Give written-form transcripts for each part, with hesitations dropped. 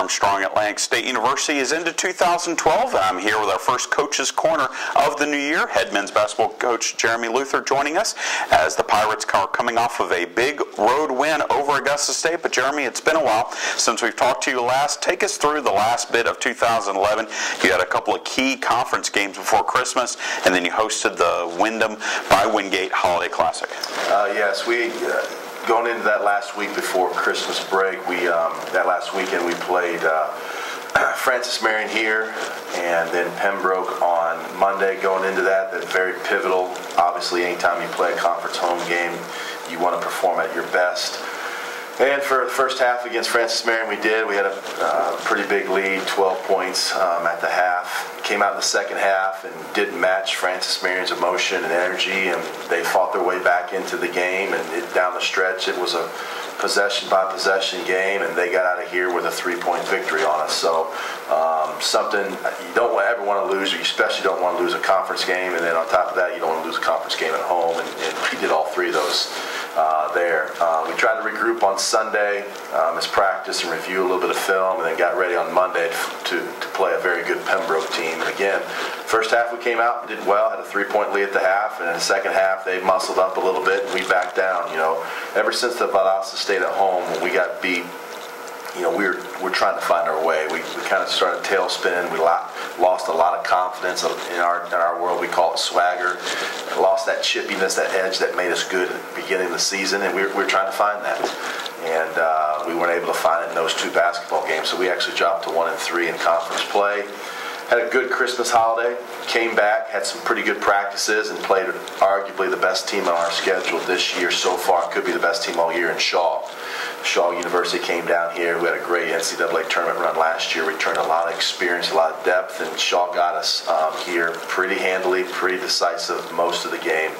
Armstrong Atlantic State University is into 2012. I'm here with our first Coach's Corner of the new year. Head men's basketball coach Jeremy Luther joining us as the Pirates are coming off of a big road win over Augusta State. But Jeremy, it's been a while since we've talked to you last. Take us through the last bit of 2011. You had a couple of key conference games before Christmas, and then you hosted the Wyndham by Wingate Holiday Classic. Yes, we going into that last week before Christmas break, that last weekend we played Francis Marion here, and then Pembroke on Monday. Going into that, that's very pivotal. Obviously, anytime you play a conference home game, you want to perform at your best. And for the first half against Francis Marion, we did. We had a pretty big lead, 12 points at the half. Came out in the second half and didn't match Francis Marion's emotion and energy, and they fought their way back into the game. And down the stretch, it was a possession-by-possession game, and they got out of here with a 3-point victory on us. So something you don't ever want to lose. You especially don't want to lose a conference game, and then on top of that, you don't want to lose a conference game at home. And we did all three of those there. We tried to regroup on Sunday as practice and review a little bit of film, and then got ready on Monday to play a very good Pembroke team. And again, first half we came out and did well, had a 3-point lead at the half, and in the second half they muscled up a little bit and we backed down. You know, ever since the Augusta State at home, when we got beat, you know, we're trying to find our way. We kind of started tail spinning. We lost a lot of confidence in our world. We call it swagger. Lost that chippiness, that edge that made us good at the beginning of the season, and we're trying to find that. And we weren't able to find it in those two basketball games, so we actually dropped to 1-3 in conference play. Had a good Christmas holiday, came back, had some pretty good practices, and played arguably the best team on our schedule this year so far. Could be the best team all year in Shaw. Shaw University came down here. We had a great NCAA tournament run last year. We turned a lot of experience, a lot of depth, and Shaw got us here pretty handily, pretty decisive most of the game.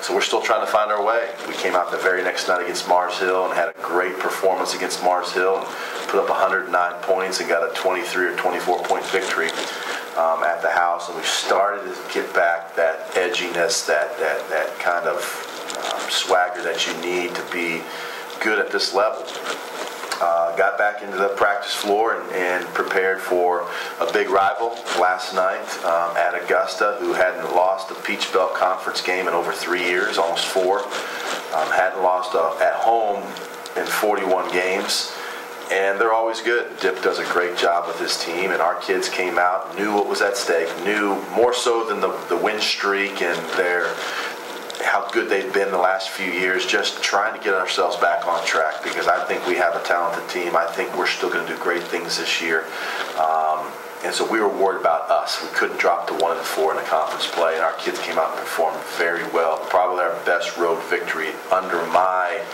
So we're still trying to find our way. We came out the very next night against Mars Hill and had a great performance against Mars Hill and put up 109 points and got a 23 or 24 point victory at the house. And we started to get back that edginess, that kind of swagger that you need to be good at this level. Got back into the practice floor and prepared for a big rival last night at Augusta, who hadn't lost a Peach Belt Conference game in over 3 years, almost 4. Hadn't lost at home in 41 games, and they're always good. Dip does a great job with his team, and our kids came out, knew what was at stake, knew more so than the win streak and how good they've been the last few years, just trying to get ourselves back on track, because I think we have a talented team. I think we're still going to do great things this year. And so we were worried about us. We couldn't drop to 1-4 in the conference play, and our kids came out and performed very well. Probably our best road victory under my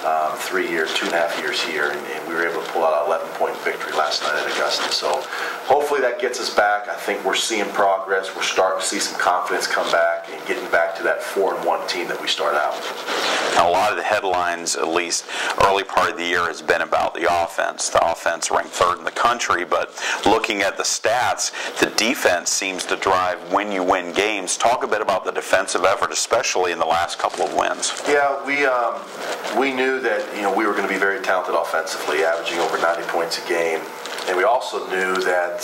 2.5 years here, and we were able to pull out an 11-point victory last night at Augusta. So hopefully that gets us back. I think we're seeing progress. We're starting to see some confidence come back and getting back to that 4-1 team that we started out with. Now, a lot of the headlines, at least early part of the year, has been about the offense. The offense ranked 3rd in the country, but looking at the stats, the defense seems to drive when you win games. Talk a bit about the defensive effort, especially in the last couple of wins. Yeah, we knew that we were going to be very talented offensively, averaging over 90 points a game, and we also knew that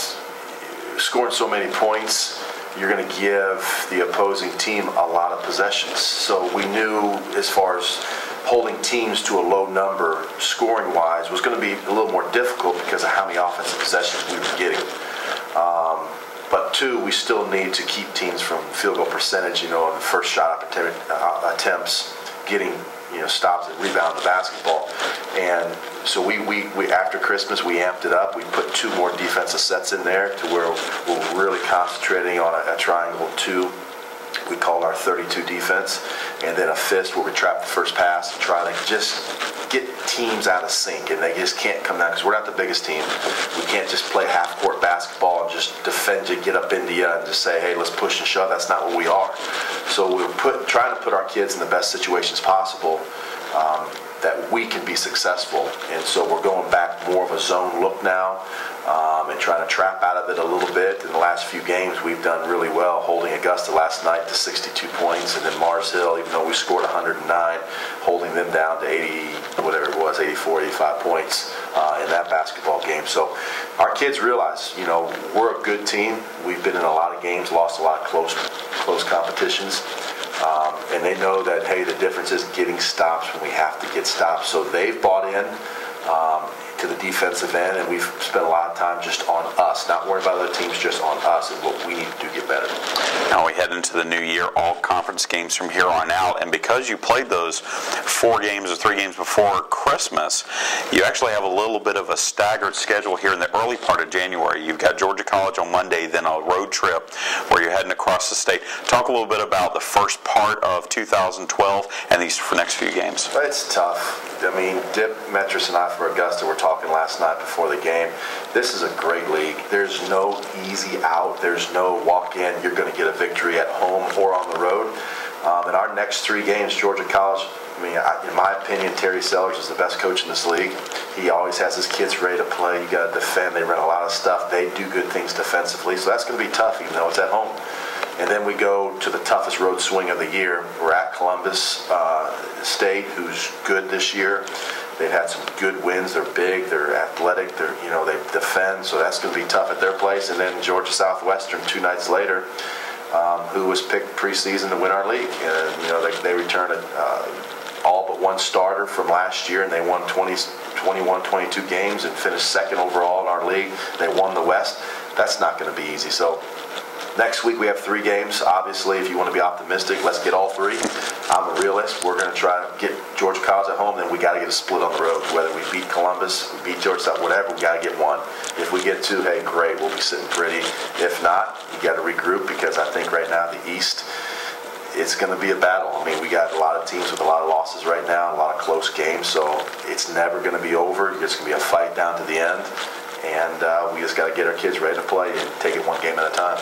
scoring so many points, you're going to give the opposing team a lot of possessions. So we knew, as far as holding teams to a low number scoring-wise, was going to be a little more difficult because of how many offensive possessions we were getting. But two, we still need to keep teams from field goal percentage, in the first shot attempts, getting stops and rebound the basketball. And so we after Christmas, we amped it up. We put 2 more defensive sets in there to where we're really concentrating on a triangle 2. We call our 32 defense, and then a fist where we trap the first pass and try to just get teams out of sync, and they just can't come down, because we're not the biggest team. We can't just play half-court basketball and just defend you, get up into you, and just say, hey, let's push and shove. That's not what we are. So we're trying to put our kids in the best situations possible. that we can be successful. And so we're going back more of a zone look now, and trying to trap out of it a little bit. In the last few games, we've done really well, holding Augusta last night to 62 points, and then Mars Hill, even though we scored 109, holding them down to 80, whatever it was, 84, 85 points in that basketball game. So our kids realize, we're a good team. We've been in a lot of games, lost a lot of close competitions. And they know that, hey, the difference is getting stops when we have to get stops. So they've bought in to the defensive end, and we've spent a lot of time just on us, not worrying about other teams, just on us and what we need to do to get better. Now we head into the new year, all conference games from here on out, and because you played those 4 games or 3 games before Christmas, you actually have a little bit of a staggered schedule here in the early part of January. You've got Georgia College on Monday, then a road trip where you're heading across the state. Talk a little bit about the first part of 2012 and these next few games. It's tough. I mean, Dip, Metris, and I for Augusta were talking last night before the game. This is a great league. There's no easy out. There's no walk in, you're going to get a victory at home or on the road. In our next 3 games, Georgia College, in my opinion, Terry Sellers is the best coach in this league. He always has his kids ready to play. You got to defend. They run a lot of stuff. They do good things defensively, so that's going to be tough, even though it's at home. And then we go to the toughest road swing of the year. We're at Columbus State, who's good this year. They've had some good wins. They're big. They're athletic. They defend. So that's going to be tough at their place. And then Georgia Southwestern 2 nights later, who was picked preseason to win our league. And they returned all but 1 starter from last year, and they won 21, 22 games and finished 2nd overall in our league. They won the West. That's not going to be easy. So next week we have 3 games. Obviously, if you want to be optimistic, let's get all 3. I'm a realist. We're going to try to get Georgia College at home, then we got to get a split on the road. Whether we beat Columbus, we beat Georgia South, whatever, we got to get 1. If we get 2, hey, great, we'll be sitting pretty. If not, you got to regroup, because I think right now the East, it's going to be a battle. I mean, we got a lot of teams with a lot of losses right now, a lot of close games, so it's never going to be over. It's going to be a fight down to the end, and we just got to get our kids ready to play and take it 1 game at a time.